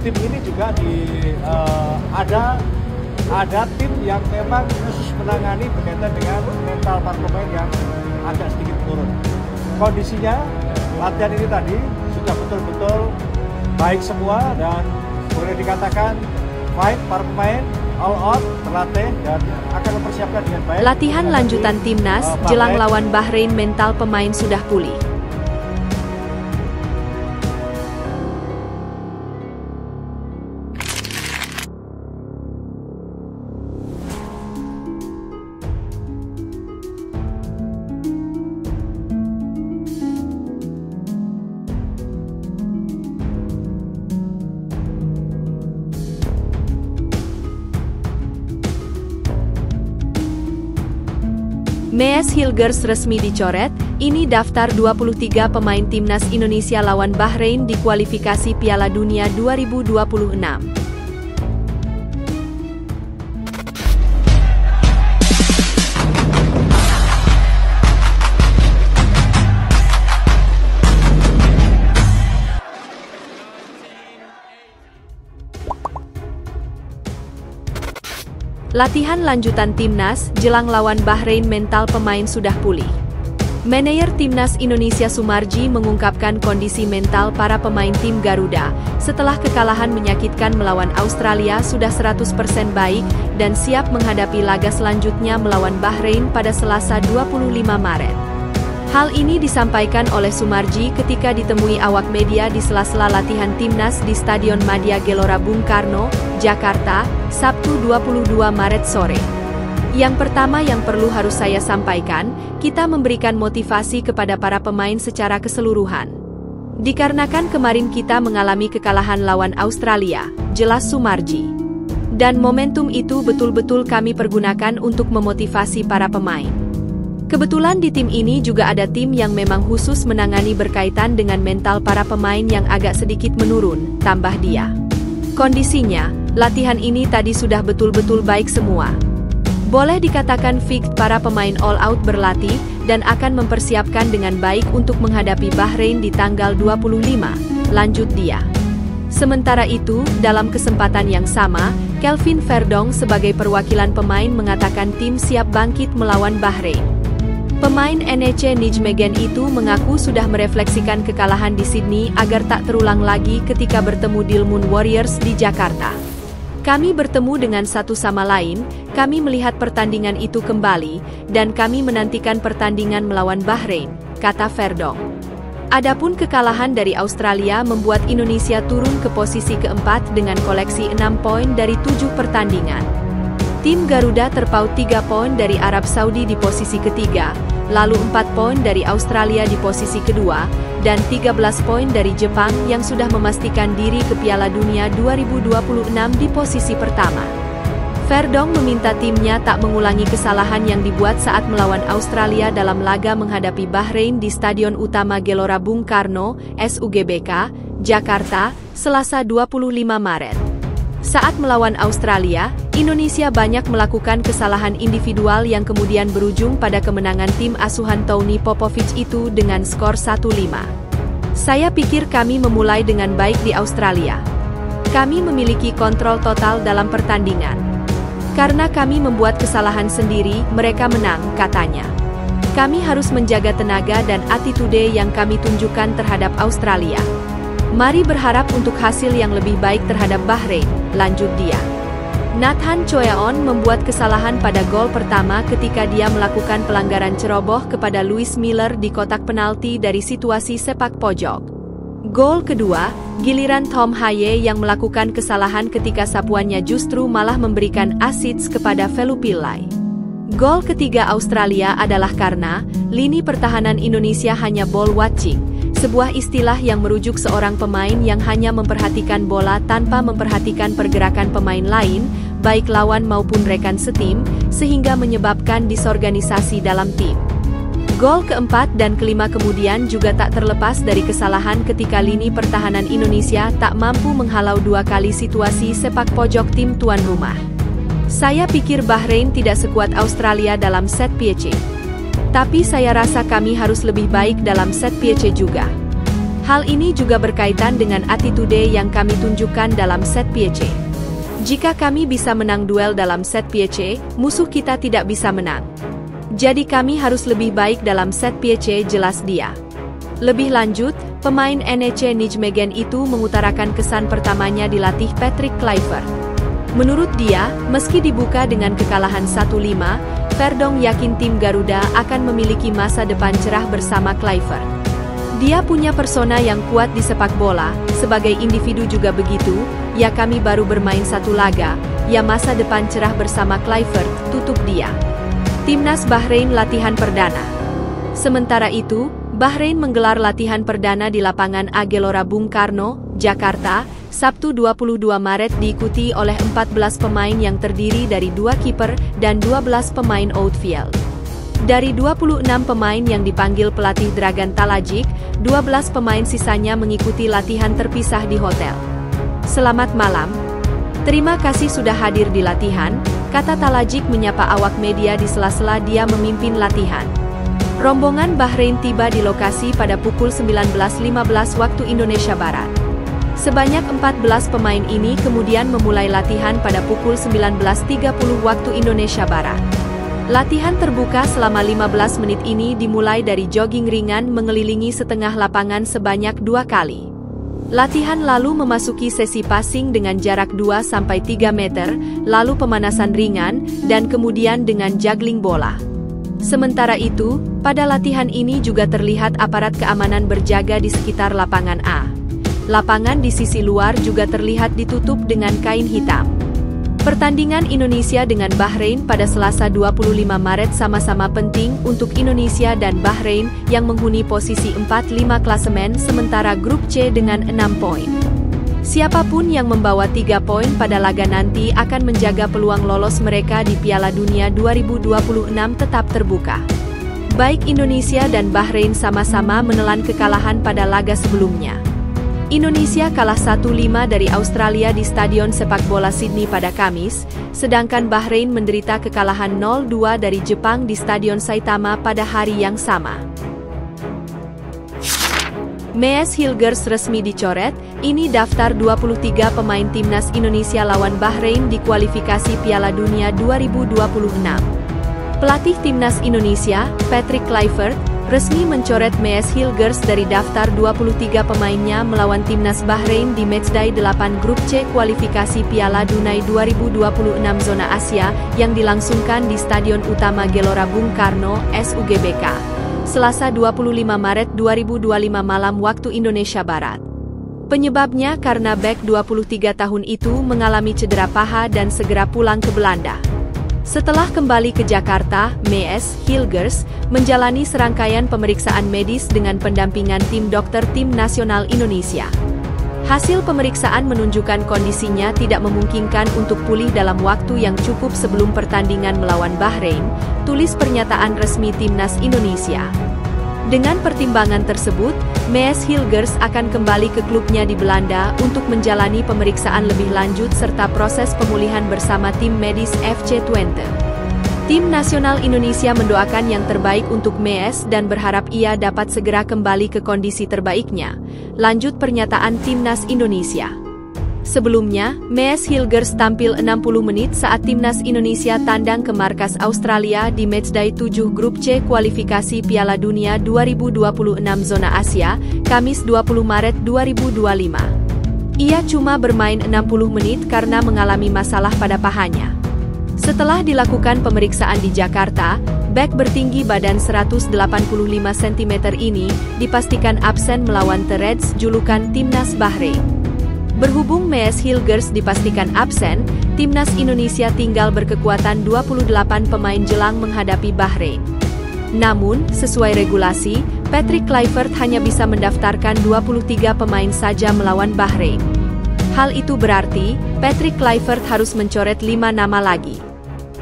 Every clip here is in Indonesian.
tim ini juga ada tim yang memang khusus menangani berkaitan dengan mental para pemain yang agak sedikit turun. Kondisinya latihan ini tadi sudah betul-betul baik semua dan boleh dikatakan fight para pemain all out, terlatih dan akan mempersiapkan dengan baik. Latihan lanjutan timnas jelang lawan Bahrain, mental pemain sudah pulih. Mees Hilgers resmi dicoret, ini daftar 23 pemain timnas Indonesia lawan Bahrain di kualifikasi Piala Dunia 2026. Latihan lanjutan timnas jelang lawan Bahrain, mental pemain sudah pulih. Manajer Timnas Indonesia Sumarji mengungkapkan kondisi mental para pemain tim Garuda setelah kekalahan menyakitkan melawan Australia sudah 100% baik dan siap menghadapi laga selanjutnya melawan Bahrain pada Selasa 25 Maret. Hal ini disampaikan oleh Sumarji ketika ditemui awak media di sela-sela latihan timnas di Stadion Madia Gelora Bung Karno, Jakarta, Sabtu 22 Maret sore. Yang pertama yang perlu harus saya sampaikan, kita memberikan motivasi kepada para pemain secara keseluruhan. Dikarenakan kemarin kita mengalami kekalahan lawan Australia, jelas Sumarji. Dan momentum itu betul-betul kami pergunakan untuk memotivasi para pemain. Kebetulan di tim ini juga ada tim yang memang khusus menangani berkaitan dengan mental para pemain yang agak sedikit menurun, tambah dia. Kondisinya, latihan ini tadi sudah betul-betul baik semua. Boleh dikatakan fix para pemain all out berlatih dan akan mempersiapkan dengan baik untuk menghadapi Bahrain di tanggal 25, lanjut dia. Sementara itu, dalam kesempatan yang sama, Kelvin Verdong sebagai perwakilan pemain mengatakan tim siap bangkit melawan Bahrain. Pemain NEC Nijmegen itu mengaku sudah merefleksikan kekalahan di Sydney agar tak terulang lagi ketika bertemu Dilmun Warriors di Jakarta. Kami bertemu dengan satu sama lain, kami melihat pertandingan itu kembali, dan kami menantikan pertandingan melawan Bahrain, kata Verdong. Adapun kekalahan dari Australia membuat Indonesia turun ke posisi keempat dengan koleksi 6 poin dari 7 pertandingan. Tim Garuda terpaut 3 poin dari Arab Saudi di posisi ketiga, lalu 4 poin dari Australia di posisi kedua, dan 13 poin dari Jepang yang sudah memastikan diri ke Piala Dunia 2026 di posisi pertama. Verdong meminta timnya tak mengulangi kesalahan yang dibuat saat melawan Australia dalam laga menghadapi Bahrain di Stadion Utama Gelora Bung Karno, SUGBK, Jakarta, Selasa 25 Maret. Saat melawan Australia, Indonesia banyak melakukan kesalahan individual yang kemudian berujung pada kemenangan tim asuhan Tony Popovic itu dengan skor 1-5. Saya pikir kami memulai dengan baik di Australia. Kami memiliki kontrol total dalam pertandingan. Karena kami membuat kesalahan sendiri, mereka menang, katanya. Kami harus menjaga tenaga dan attitude yang kami tunjukkan terhadap Australia. Mari berharap untuk hasil yang lebih baik terhadap Bahrain, lanjut dia. Nathan Choeon membuat kesalahan pada gol pertama ketika dia melakukan pelanggaran ceroboh kepada Louis Miller di kotak penalti dari situasi sepak pojok. Gol kedua, giliran Tom Haye yang melakukan kesalahan ketika sapuannya justru malah memberikan assist kepada Velupillai. Gol ketiga Australia adalah karena lini pertahanan Indonesia hanya ball watching, sebuah istilah yang merujuk seorang pemain yang hanya memperhatikan bola tanpa memperhatikan pergerakan pemain lain, baik lawan maupun rekan setim, sehingga menyebabkan disorganisasi dalam tim. Gol keempat dan kelima kemudian juga tak terlepas dari kesalahan ketika lini pertahanan Indonesia tak mampu menghalau 2 kali situasi sepak pojok tim tuan rumah. Saya pikir Bahrain tidak sekuat Australia dalam set piece. Tapi saya rasa kami harus lebih baik dalam set piece juga. Hal ini juga berkaitan dengan attitude yang kami tunjukkan dalam set piece. Jika kami bisa menang duel dalam set piece, musuh kita tidak bisa menang. Jadi kami harus lebih baik dalam set piece, jelas dia. Lebih lanjut, pemain NEC Nijmegen itu mengutarakan kesan pertamanya dilatih Patrick Kluivert. Menurut dia, meski dibuka dengan kekalahan 1-5, Verdong yakin tim Garuda akan memiliki masa depan cerah bersama Kluivert. Dia punya persona yang kuat di sepak bola, sebagai individu juga begitu, ya kami baru bermain satu laga, ya masa depan cerah bersama Kluivert, tutup dia. Timnas Bahrain latihan perdana. Sementara itu, Bahrain menggelar latihan perdana di lapangan A Gelora Bung Karno, Jakarta, Sabtu 22 Maret diikuti oleh 14 pemain yang terdiri dari 2 kiper dan 12 pemain outfield. Dari 26 pemain yang dipanggil pelatih Dragan Talajic, 12 pemain sisanya mengikuti latihan terpisah di hotel. Selamat malam. Terima kasih sudah hadir di latihan, kata Talajic menyapa awak media di sela-sela dia memimpin latihan. Rombongan Bahrain tiba di lokasi pada pukul 19.15 waktu Indonesia Barat. Sebanyak 14 pemain ini kemudian memulai latihan pada pukul 19.30 waktu Indonesia Barat. Latihan terbuka selama 15 menit ini dimulai dari jogging ringan mengelilingi setengah lapangan sebanyak 2 kali. Latihan lalu memasuki sesi passing dengan jarak 2-3 meter, lalu pemanasan ringan, dan kemudian dengan juggling bola. Sementara itu, pada latihan ini juga terlihat aparat keamanan berjaga di sekitar lapangan A. Lapangan di sisi luar juga terlihat ditutup dengan kain hitam. Pertandingan Indonesia dengan Bahrain pada Selasa 25 Maret sama-sama penting untuk Indonesia dan Bahrain yang menghuni posisi 4-5 klasemen sementara grup C dengan 6 poin. Siapapun yang membawa 3 poin pada laga nanti akan menjaga peluang lolos mereka di Piala Dunia 2026 tetap terbuka. Baik Indonesia dan Bahrain sama-sama menelan kekalahan pada laga sebelumnya. Indonesia kalah 1-5 dari Australia di Stadion Sepak Bola Sydney pada Kamis, sedangkan Bahrain menderita kekalahan 0-2 dari Jepang di Stadion Saitama pada hari yang sama. Mees Hilgers resmi dicoret, ini daftar 23 pemain timnas Indonesia lawan Bahrain di kualifikasi Piala Dunia 2026. Pelatih timnas Indonesia, Patrick Kluivert, resmi mencoret Mees Hilgers dari daftar 23 pemainnya melawan timnas Bahrain di matchday 8 grup C kualifikasi Piala Dunia 2026 zona Asia yang dilangsungkan di Stadion Utama Gelora Bung Karno, SUGBK, Selasa 25 Maret 2025 malam waktu Indonesia Barat. Penyebabnya karena bek 23 tahun itu mengalami cedera paha dan segera pulang ke Belanda. Setelah kembali ke Jakarta, Mees Hilgers menjalani serangkaian pemeriksaan medis dengan pendampingan tim dokter tim nasional Indonesia. Hasil pemeriksaan menunjukkan kondisinya tidak memungkinkan untuk pulih dalam waktu yang cukup sebelum pertandingan melawan Bahrain, tulis pernyataan resmi timnas Indonesia. Dengan pertimbangan tersebut, Mees Hilgers akan kembali ke klubnya di Belanda untuk menjalani pemeriksaan lebih lanjut serta proses pemulihan bersama tim medis FC Twente. Tim nasional Indonesia mendoakan yang terbaik untuk Mees dan berharap ia dapat segera kembali ke kondisi terbaiknya, lanjut pernyataan timnas Indonesia. Sebelumnya, Mees Hilgers tampil 60 menit saat timnas Indonesia tandang ke markas Australia di matchday 7 grup C kualifikasi Piala Dunia 2026 zona Asia, Kamis 20 Maret 2025. Ia cuma bermain 60 menit karena mengalami masalah pada pahanya. Setelah dilakukan pemeriksaan di Jakarta, bek bertinggi badan 185 cm ini dipastikan absen melawan The Reds julukan timnas Bahrain. Berhubung Mees Hilgers dipastikan absen, timnas Indonesia tinggal berkekuatan 28 pemain jelang menghadapi Bahrain. Namun, sesuai regulasi, Patrick Kluivert hanya bisa mendaftarkan 23 pemain saja melawan Bahrain. Hal itu berarti, Patrick Kluivert harus mencoret 5 nama lagi.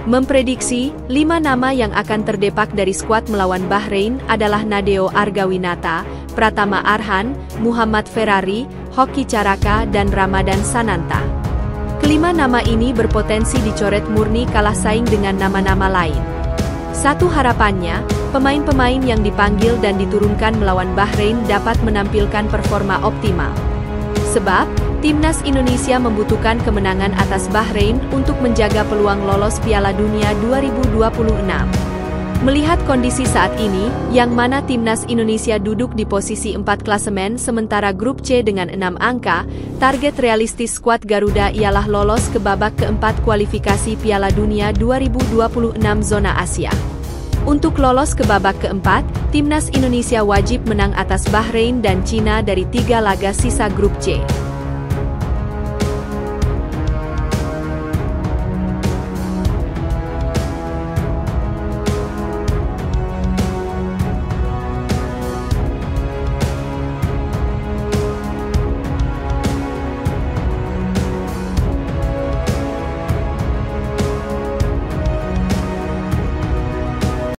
Memprediksi, 5 nama yang akan terdepak dari skuad melawan Bahrain adalah Nadeo Argawinata, Pratama Arhan, Muhammad Ferrari, Hoki Caraka dan Ramadan Sananta. Kelima nama ini berpotensi dicoret murni kalah saing dengan nama-nama lain. Satu harapannya, pemain-pemain yang dipanggil dan diturunkan melawan Bahrain dapat menampilkan performa optimal. Sebab, Timnas Indonesia membutuhkan kemenangan atas Bahrain untuk menjaga peluang lolos Piala Dunia 2026. Melihat kondisi saat ini, yang mana Timnas Indonesia duduk di posisi 4 klasemen sementara grup C dengan 6 angka, target realistis skuad Garuda ialah lolos ke babak keempat kualifikasi Piala Dunia 2026 zona Asia. Untuk lolos ke babak keempat, Timnas Indonesia wajib menang atas Bahrain dan Cina dari 3 laga sisa grup C.